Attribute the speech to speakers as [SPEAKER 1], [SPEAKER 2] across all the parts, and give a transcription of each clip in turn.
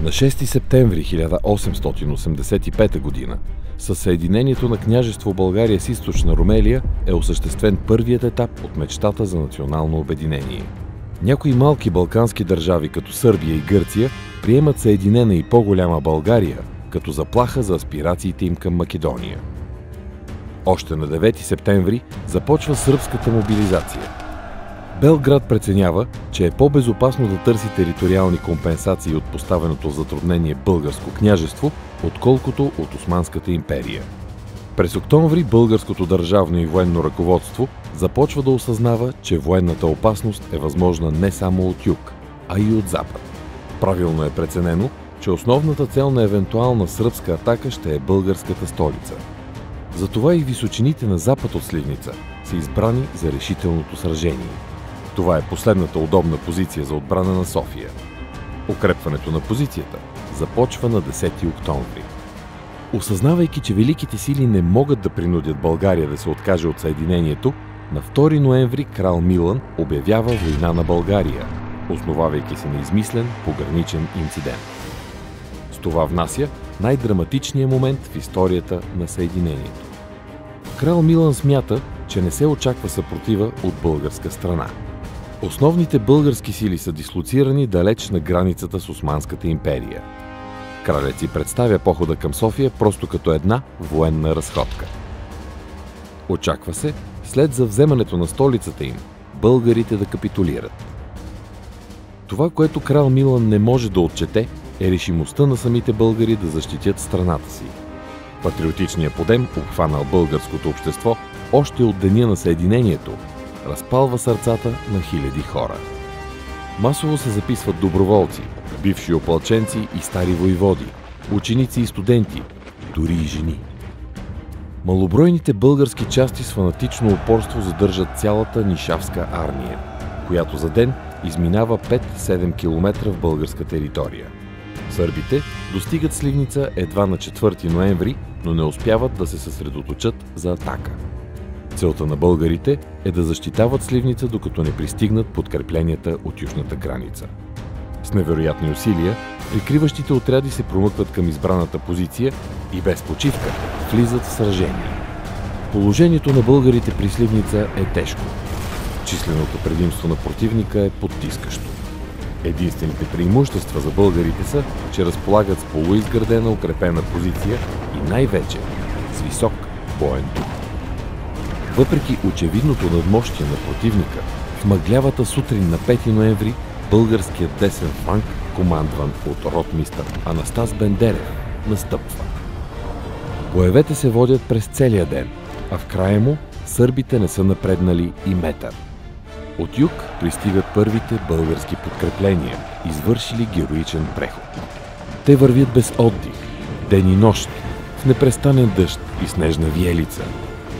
[SPEAKER 1] На 6 септември 1885 г. със съединението на княжество България с източна Румелия е осъществен първият етап от мечтата за национално обединение. Някои малки балкански държави, като Сърбия и Гърция, приемат съединена и по-голяма България, като заплаха за аспирациите им към Македония. Още на 9 септември започва сръбската мобилизация. Белград преценява, че е по-безопасно да търси териториални компенсации от поставеното в затруднение българско княжество, отколкото от Османската империя. През октомври българското държавно и военно ръководство започва да осъзнава, че военната опасност е възможна не само от юг, а и от запад. Правилно е преценено, че основната цел на евентуална сръбска атака ще е българската столица. Затова и височините на запад от Сливница са избрани за решителното сражение. Това е последната удобна позиция за отбрана на София. Укрепването на позицията започва на 10 октомври. Осъзнавайки, че великите сили не могат да принудят България да се откаже от съединението, на 2 ноември крал Милан обявява война на България, основавайки се на измислен пограничен инцидент. С това внася най-драматичния момент в историята на съединението. Крал Милан смята, че не се очаква съпротива от българска страна. Основните български сили са дислоцирани далеч на границата с Османската империя. Кралят си представя похода към София просто като една военна разходка. Очаква се, след завземането на столицата им, българите да капитулират. Това, което крал Милан не може да отчете, е решимостта на самите българи да защитят страната си. Патриотичният подем, обхванал българското общество още от деня на съединението, разпалва сърцата на хиляди хора. Масово се записват доброволци, бивши опълченци и стари войводи, ученици и студенти, дори и жени. Малобройните български части с фанатично упорство задържат цялата нишавска армия, която за ден изминава 5-7 км в българска територия. Сърбите достигат Сливница едва на 4 ноември, но не успяват да се съсредоточат за атака. Целта на българите е да защитават Сливница, докато не пристигнат подкрепленията от южната граница. С невероятни усилия, прикриващите отряди се промъкват към избраната позиция и без почивка влизат в сражение. Положението на българите при Сливница е тежко. Численото предимство на противника е потискащо. Единствените преимущества за българите са, че разполагат с полуизградена укрепена позиция и най-вече с висок боен дух. Въпреки очевидното надмощие на противника, в мъглявата сутрин на 5 ноември българският десен фланг, командван от ротмистър Анастас Бендерев, настъпва. Боевете се водят през целия ден, а в края му сърбите не са напреднали и метър. От юг пристигат първите български подкрепления, извършили героичен преход. Те вървят без отдих, ден и нощ, в непрестанен дъжд и снежна виелица.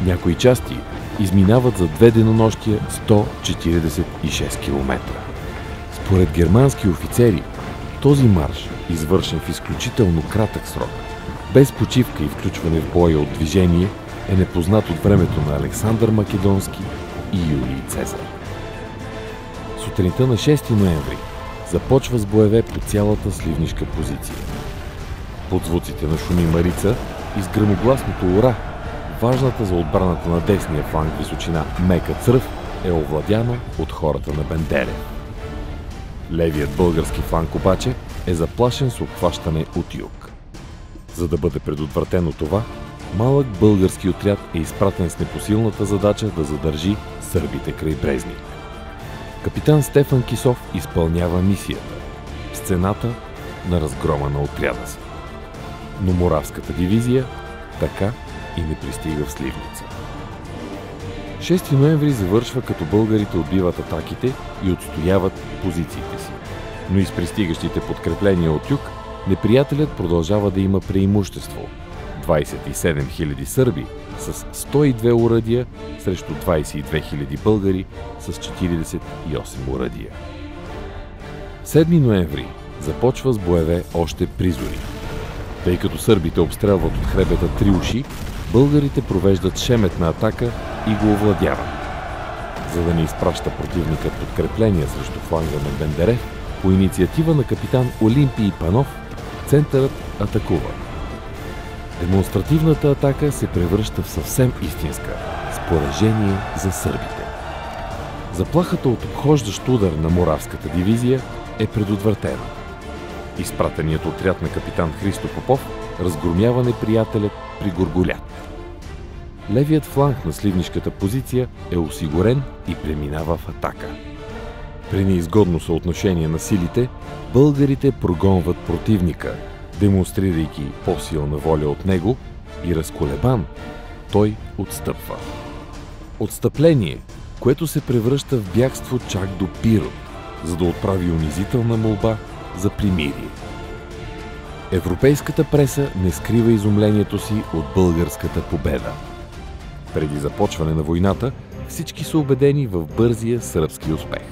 [SPEAKER 1] Някои части изминават за 2 денонощия 146 км. Според германски офицери, този марш, извършен в изключително кратък срок, без почивка и включване в боя от движение, е непознат от времето на Александър Македонски и Юлий Цезар. Сутринта на 6 ноември започва с боеве по цялата сливнишка позиция. Под звуците на шуми Марица и с гръмогласното ура, важната за отбраната на десния фланг височина Мека Цръв е овладяна от хората на Бендерев. Левият български фланг обаче е заплашен с обхващане от юг. За да бъде предотвратено това, малък български отряд е изпратен с непосилната задача да задържи сърбите край Брезник. Капитан Стефан Кисов изпълнява мисията – сцената на разгрома на отряда си. Но Моравската дивизия така и не пристига в Сливница. 6 ноември завършва, като българите отбиват атаките и отстояват позициите си. Но и с пристигащите подкрепления от юг, неприятелят продължава да има преимущество – 27 000 сърби с 102 оръдия срещу 22 000 българи с 48 оръдия. 7 ноември започва с боеве още при зори. Тъй като сърбите обстрелват от хребета Триуши, българите провеждат шеметна атака и го овладяват. За да не изпраща противникът подкрепления срещу фланга на Бендерев, по инициатива на капитан Олимпий Панов, центърът атакува. Демонстративната атака се превръща в съвсем истинска, с поражение за сърбите. Заплахата от обхождащ удар на Моравската дивизия е предотвратена. Изпратеният отряд на капитан Христо Попов разгромява неприятелят при Горголят. Левият фланг на сливнишката позиция е осигурен и преминава в атака. При неизгодно съотношение на силите, българите прогонват противника, демонстрирайки по-силна воля от него, и разколебан, той отстъпва. Отстъпление, което се превръща в бягство чак до Пирот, за да отправи унизителна молба за примирие. Европейската преса не скрива изумлението си от българската победа. Преди започване на войната, всички са убедени в бързия сръбски успех.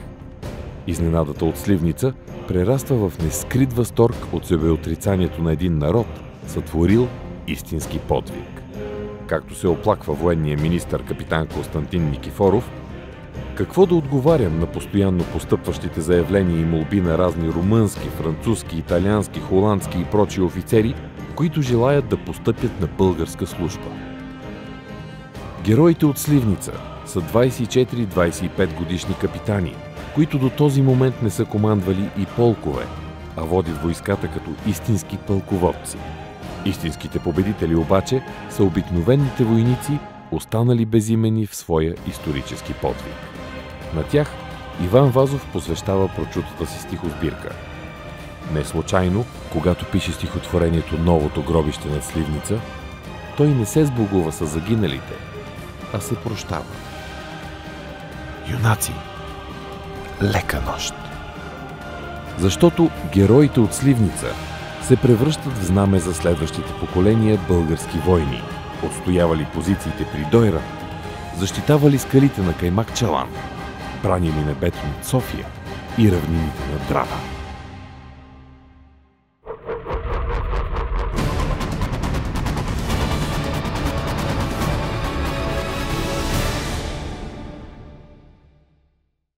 [SPEAKER 1] Изненадата от Сливница прераства в нескрит възторг от себеотрицанието на един народ, сътворил истински подвиг. Както се оплаква военния министър капитан Константин Никифоров, какво да отговарям на постоянно постъпващите заявления и молби на разни румънски, французски, италиански, холандски и прочи офицери, които желаят да постъпят на българска служба. Героите от Сливница са 24-25 годишни капитани, които до този момент не са командвали и полкове, а водят войската като истински пълководци. Истинските победители обаче са обикновените войници, останали безимени в своя исторически подвиг. На тях Иван Вазов посвещава прочутата си стихосбирка. Не случайно, когато пише стихотворението «Новото гробище над Сливница», той не се сбогува с загиналите, а се прощава. Юнаци, лека нощ! Защото героите от Сливница се превръщат в знаме за следващите поколения български войни, отстоявали позициите при Дойра, защитавали скалите на Каймак Чалан, бранили небето над София и равнините на Драва.